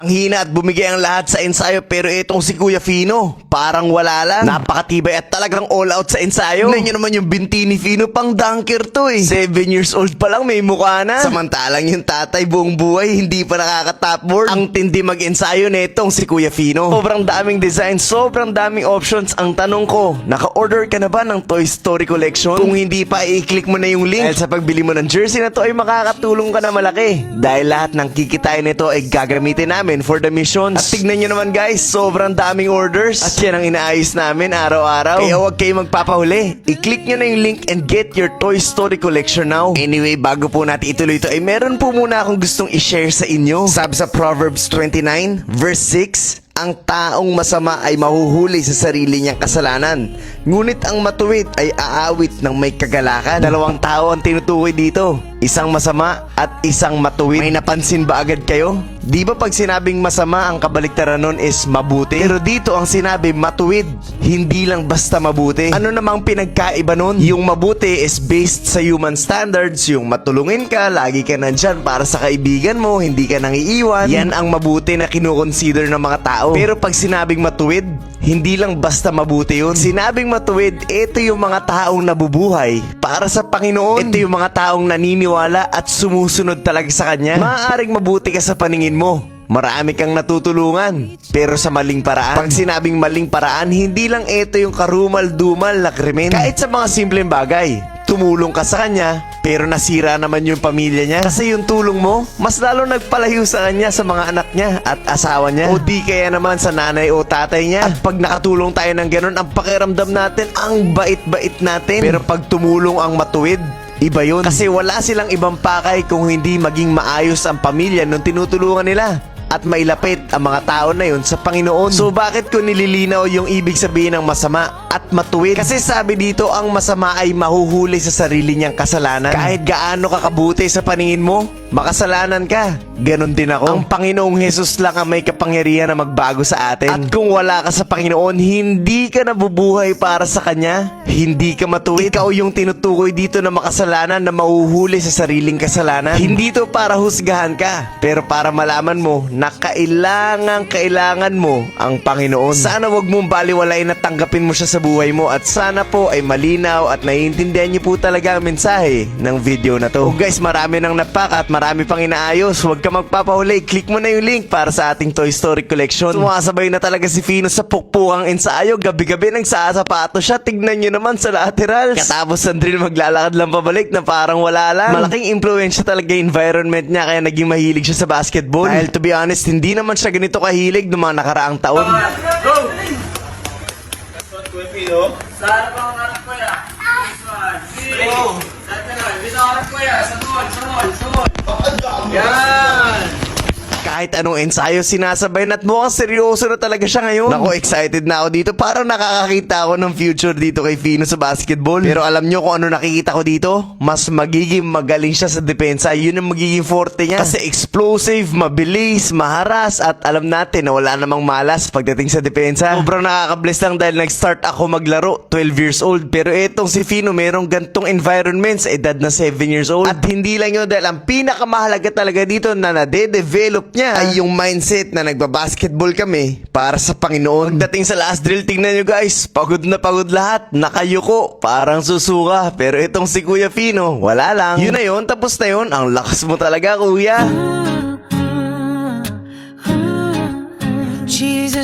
Ang hina at bumigay ang lahat sa ensayo, pero itong si Kuya Fino, parang wala lang. Napakatibay at talagang all out sa ensayo. Tignan nyo naman yung binti ni Fino, pang dunker to eh. 7 years old pa lang may mukha na. Samantalang yung tatay buong buhay hindi pa nakaka-topboard. Ang tindi mag-ensayo netong si Kuya Fino. Sobrang daming design, sobrang daming options. Ang tanong ko, naka-order ka na ba ng Toy Story Collection? Kung hindi pa, i-click mo na yung link. Dahil sa pagbili mo ng jersey na to ay makakatulong ka na malaki. Dahil lahat ng kikitain nito ay gagamitin namin for the missions. At tignan nyo naman guys, sobrang daming orders. At yan ang inaayos namin araw-araw. Kaya huwag kayo magpapahuli. I-click nyo na yung link and get your Toy Story Collection now. Anyway, bago po natin ituloy ito, ay meron po muna akong gustong i-share sa inyo. Sabi sa Proverbs 29 verse 6, ang taong masama ay mahuhuli sa sarili niyang kasalanan, ngunit ang matuwid ay aawit ng may kagalakan. Dalawang tao ang tinutukoy dito, isang masama at isang matuwid. May napansin ba agad kayo? Di ba pag sinabing masama, ang kabaliktaran nun is mabuti? Pero dito ang sinabi matuwid, hindi lang basta mabuti. Ano namang pinagkaiba nun? Yung mabuti is based sa human standards, yung matulungin ka, lagi ka nandyan para sa kaibigan mo, hindi ka nang iiwan. Yan ang mabuti na kinukonsider ng mga tao. Pero pag sinabing matuwid, hindi lang basta mabuti yun. Sinabing matuwid, ito yung mga taong nabubuhay para sa Panginoon. Ito yung mga taong naniniwala at sumusunod talaga sa Kanya. Maaaring mabuti ka sa paningin mo, marami kang natutulungan, pero sa maling paraan. Pag sinabing maling paraan, hindi lang ito yung karumal-dumal na krimen. Kahit sa mga simpleng bagay, tumulong ka sa kanya, pero nasira naman yung pamilya niya. Kasi yung tulong mo, mas lalo nagpalayo sa kanya, sa mga anak niya at asawa niya. O di kaya naman sa nanay o tatay niya. At pag nakatulong tayo ng ganun, ang pakiramdam natin, ang bait-bait natin. Pero pag tumulong ang matuwid, iba yun. Kasi wala silang ibang pakay kung hindi maging maayos ang pamilya nung tinutulungan nila at mailapit ang mga tao na yun sa Panginoon. So bakit ko nililinaw yung ibig sabihin ng masama at matuwid? Kasi sabi dito, ang masama ay mahuhuli sa sarili niyang kasalanan. Kahit gaano kakabuti sa paningin mo, makasalanan ka. Ganon din ako. Ang Panginoong Hesus lang ang may kapangyarihan na magbago sa atin. At kung wala ka sa Panginoon, hindi ka nabubuhay para sa Kanya. Hindi ka matuwid. Ikaw yung tinutukoy dito na makasalanan, na mahuhuli sa sariling kasalanan. Hindi to para husgahan ka, pero para malaman mo na kailangan mo ang Panginoon. Sana wag mong baliwalain na tanggapin mo siya sa buhay mo, at sana po ay malinaw at naiintindihan niyo po talaga ang mensahe ng video na to. Guys, marami nang napak at marami pang inaayos. Huwag ka magpapahuli. Click mo na yung link para sa ating Toy Story Collection. Sumasabay na talaga si Fino sa pukpukang ensayo. Gabi-gabi nagsasapato siya. Tignan nyo naman sa laterals. Katapos ng drill, maglalakad lang pabalik na parang wala lang. Malaking impluensya talaga yung environment niya, kaya naging mahilig siya sa basketball. Dahil to be honest, hindi naman siya ganito kahilig noong mga nakaraang taon. Go! Saan pa ang harap ko ya? Go! Saan ka na? Dito ang harap ko ya. Sunod! Yan! Kahit anong ensayo sinasabay, at mukhang seryoso na talaga siya ngayon. Naku, excited na ako dito. Parang nakakakita ako ng future dito kay Fino sa basketball. Pero alam nyo kung ano nakikita ko dito? Mas magiging magaling siya sa depensa. Yun ang magiging forte niya. Kasi explosive, mabilis, maharas, at alam natin na wala namang malas pagdating sa depensa. Sobrang nakaka-bless lang dahil nag-start ako maglaro 12 years old. Pero etong si Fino, merong gantong environment sa edad na 7 years old. At hindi lang yun, dahil ang pinakamahalaga talaga dito na nade-develop niya ay yung mindset na nagbabasketball kami para sa Panginoon. Pagdating sa last drill, tingnan nyo guys, pagod na pagod lahat, nakayuko, parang susuka. Pero itong si Kuya Fino, wala lang. Yun na yun, tapos na yun. Ang lakas mo talaga, kuya. Jesus.